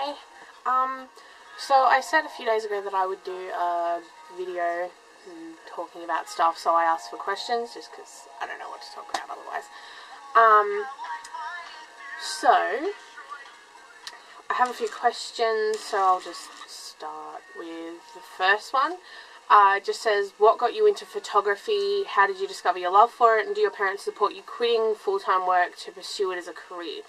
Hi. So I said a few days ago that I would do a video talking about stuff, so I asked for questions just because I don't know what to talk about otherwise. So I have a few questions, so I'll just start with the first one. It just says, what got you into photography? How did you discover your love for it? And do your parents support you quitting full-time work to pursue it as a career?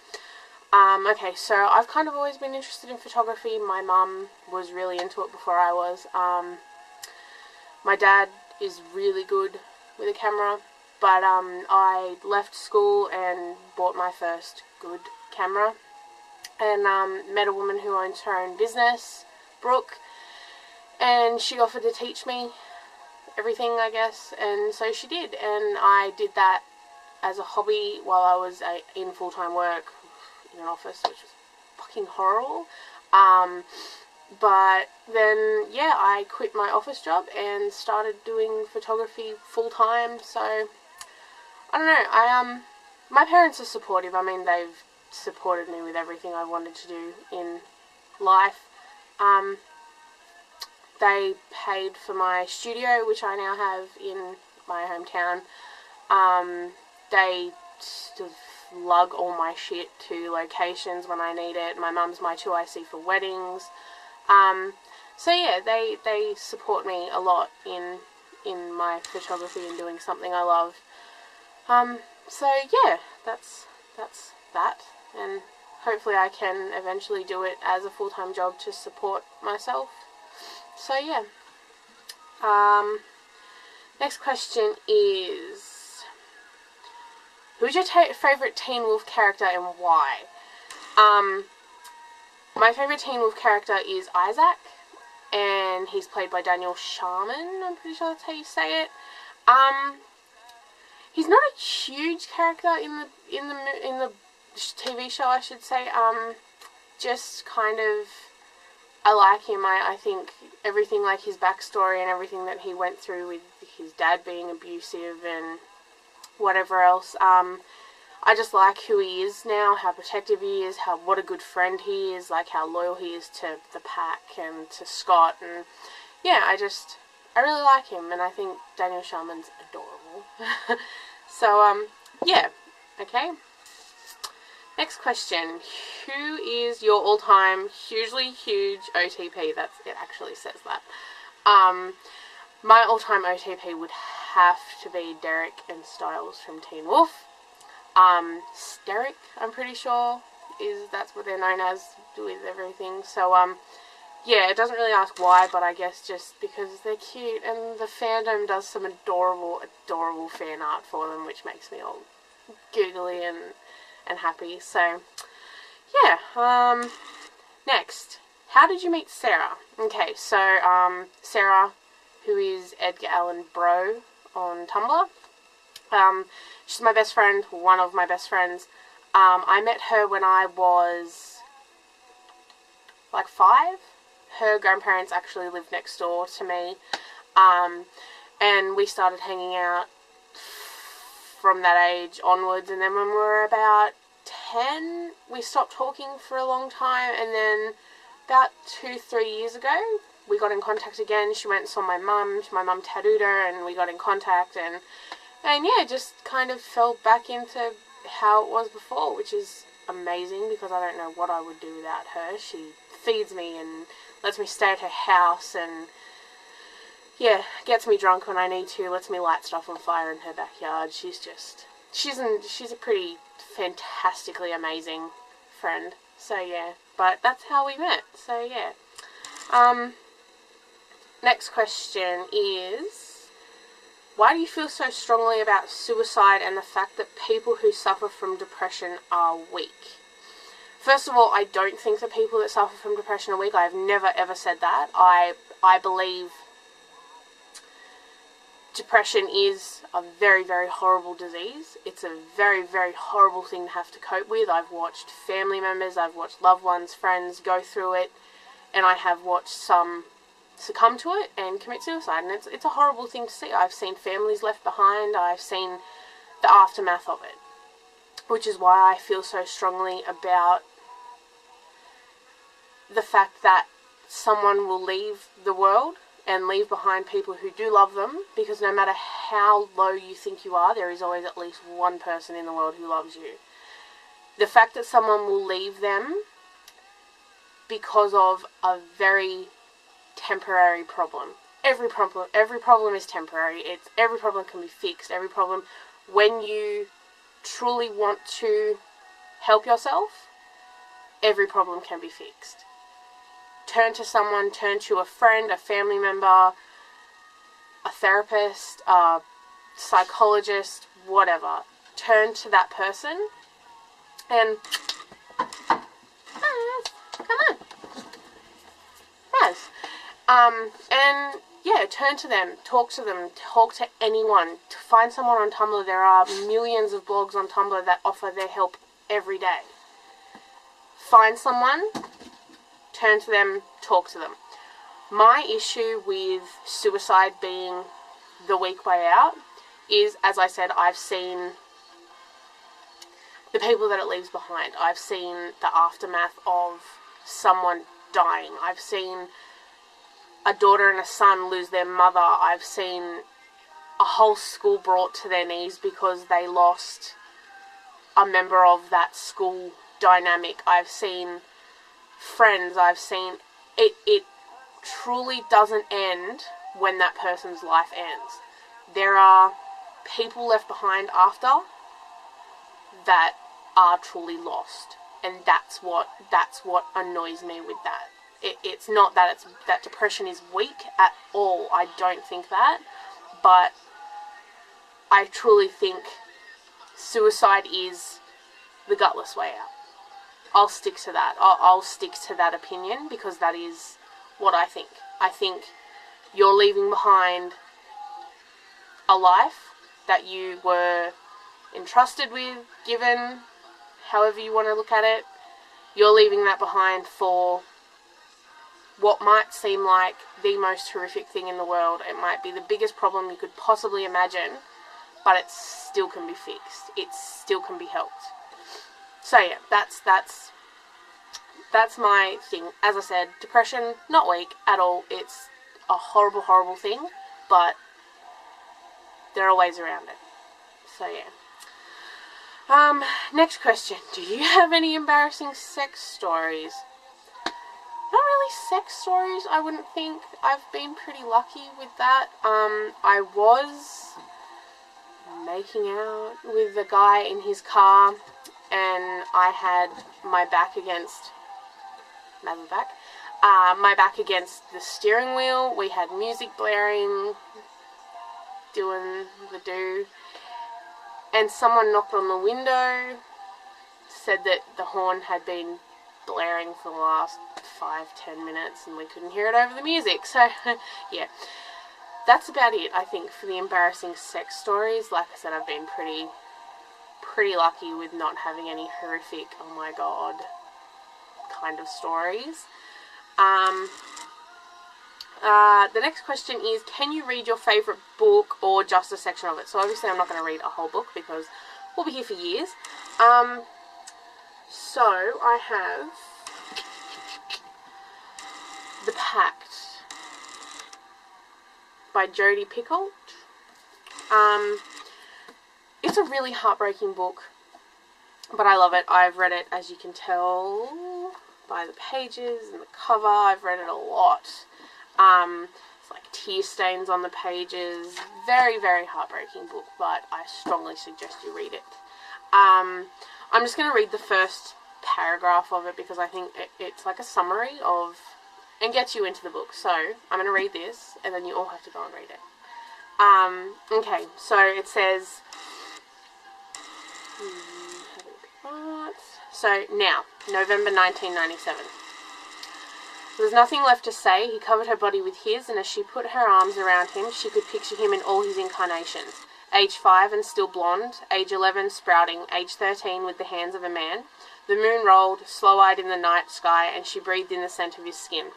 Okay, so I've kind of always been interested in photography. My mum was really into it before I was. My dad is really good with a camera, but I left school and bought my first good camera and met a woman who owns her own business, Brooke, and she offered to teach me everything, I guess, and so she did, and I did that as a hobby while I was in full-time work in an office, which was fucking horrible. But then, yeah, I quit my office job and started doing photography full-time, so I don't know, my parents are supportive. I mean, they've supported me with everything I wanted to do in life. They paid for my studio, which I now have in my hometown. They sort of lug all my shit to locations when I need it. My mum's my 2IC for weddings. So yeah, they support me a lot in my photography and doing something I love. So yeah, that's that, and hopefully I can eventually do it as a full-time job to support myself. So yeah. Next question is, who's your favourite Teen Wolf character and why? My favourite Teen Wolf character is Isaac, and he's played by Daniel Sharman. I'm pretty sure that's how you say it. He's not a huge character in the TV show, I should say. Just kind of, I like him. I think everything, like his backstory and everything that he went through with his dad being abusive and whatever else. I just like who he is now, how protective he is, what a good friend he is, like how loyal he is to the pack and to Scott, and yeah, I really like him, and I think Daniel Sharman's adorable. So, yeah, okay. Next question. Who is your all-time hugely huge OTP? It actually says that. My all-time OTP would have to be Derek and Styles from Teen Wolf. Steric, I'm pretty sure, that's what they're known as with everything. So, yeah, it doesn't really ask why, but I guess just because they're cute, and the fandom does some adorable, adorable fan art for them, which makes me all googly and happy. So, yeah, next. How did you meet Sarah? Okay, so, Sarah, who is Edgar Allan Bro on Tumblr. She's my best friend, one of my best friends. I met her when I was like 5. Her grandparents actually lived next door to me, and we started hanging out from that age onwards, and then when we were about 10, we stopped talking for a long time, and then about 2-3 years ago, we got in contact again. She went and saw my mum tattooed her, and we got in contact, and yeah, just kind of fell back into how it was before, which is amazing because I don't know what I would do without her. She feeds me and lets me stay at her house, and yeah, gets me drunk when I need to, lets me light stuff on fire in her backyard. She's a pretty fantastically amazing friend. So yeah, but that's how we met. So yeah. Next question is, why do you feel so strongly about suicide and the fact that people who suffer from depression are weak? First of all, I don't think that people that suffer from depression are weak. I have never ever said that. I believe depression is a very, very horrible disease. It's a very, very horrible thing to have to cope with. I've watched family members, I've watched loved ones, friends go through it, and I have watched some succumb to it and commit suicide, and it's a horrible thing to see. I've seen families left behind, I've seen the aftermath of it, which is why I feel so strongly about the fact that someone will leave the world and leave behind people who do love them, because no matter how low you think you are, there is always at least one person in the world who loves you. The fact that someone will leave them because of a very temporary problem. Every problem is temporary. Every problem can be fixed. Every problem, when you truly want to help yourself, every problem can be fixed. Turn to someone, turn to a friend, a family member, a therapist, a psychologist, whatever. Turn to that person and come on, Mazz. And yeah, turn to them, talk to anyone. To find someone on Tumblr. There are millions of blogs on Tumblr that offer their help every day. Find someone, turn to them, talk to them. My issue with suicide being the weak way out is, as I said, I've seen the people that it leaves behind. I've seen the aftermath of someone dying. I've seen a daughter and a son lose their mother. I've seen a whole school brought to their knees because they lost a member of that school dynamic. I've seen friends. I've seen it truly doesn't end when that person's life ends. There are people left behind after that are truly lost, and that's what annoys me with that. It's not that that depression is weak at all. I don't think that, but I truly think suicide is the gutless way out. I'll stick to that. I'll stick to that opinion because that is what I think. I think you're leaving behind a life that you were entrusted with, given, however you want to look at it. You're leaving that behind for what might seem like the most horrific thing in the world. It might be the biggest problem you could possibly imagine, but it still can be fixed. It still can be helped. So yeah, that's my thing. As I said, depression, not weak at all. It's a horrible, horrible thing, but there are ways around it. So yeah. Next question. Do you have any embarrassing sex stories? Not really sex stories, I wouldn't think. I've been pretty lucky with that. I was making out with a guy in his car, and I had my back against my back against the steering wheel. We had music blaring, doing the do, and someone knocked on the window, said that the horn had been blaring for the last 5-10 minutes and we couldn't hear it over the music. So yeah, that's about it, I think, for the embarrassing sex stories. Like I said, I've been pretty lucky with not having any horrific, oh my god, kind of stories. The next question is, can you read your favourite book or just a section of it? So obviously I'm not going to read a whole book because we'll be here for years. So I have The Pact by Jodi Picoult. It's a really heartbreaking book, but I love it. I've read it, as you can tell by the pages and the cover. I've read it a lot. It's like tear stains on the pages. Very, very heartbreaking book, but I strongly suggest you read it. I'm just going to read the first paragraph of it because I think it's like a summary of, and gets you into the book. So I'm going to read this and then you all have to go and read it. Okay, so it says, so now, November 1997. There was nothing left to say. He covered her body with his, and as she put her arms around him, she could picture him in all his incarnations. Age 5 and still blonde, age 11 sprouting, age 13 with the hands of a man. The moon rolled, slow-eyed in the night sky, and she breathed in the scent of his skin.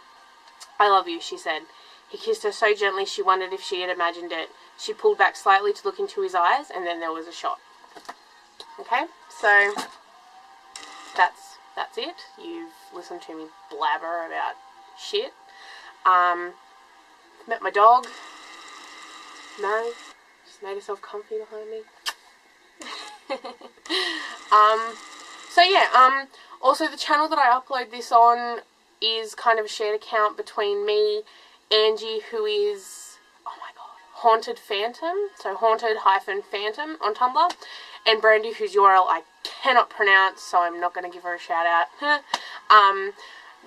I love you, she said. He kissed her so gently she wondered if she had imagined it. She pulled back slightly to look into his eyes, and then there was a shot. Okay, so that's it. You've listen to me blabber about shit. Met my dog, Mazz. Just made herself comfy behind me. So yeah, also the channel that I upload this on is kind of a shared account between me, Angie, who is, oh my god, Haunted Phantom, so Haunted-Phantom on Tumblr, and Brandy, whose URL I cannot pronounce, so I'm not going to give her a shout out.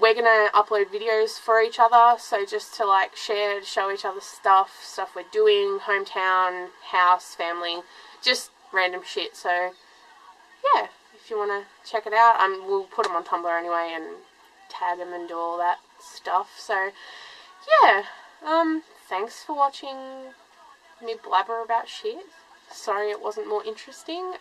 We're going to upload videos for each other, so just to like share, show each other stuff we're doing, hometown, house, family, just random shit. So yeah, if you want to check it out, we'll put them on Tumblr anyway and tag them and do all that stuff. So yeah, thanks for watching me blabber about shit. Sorry it wasn't more interesting.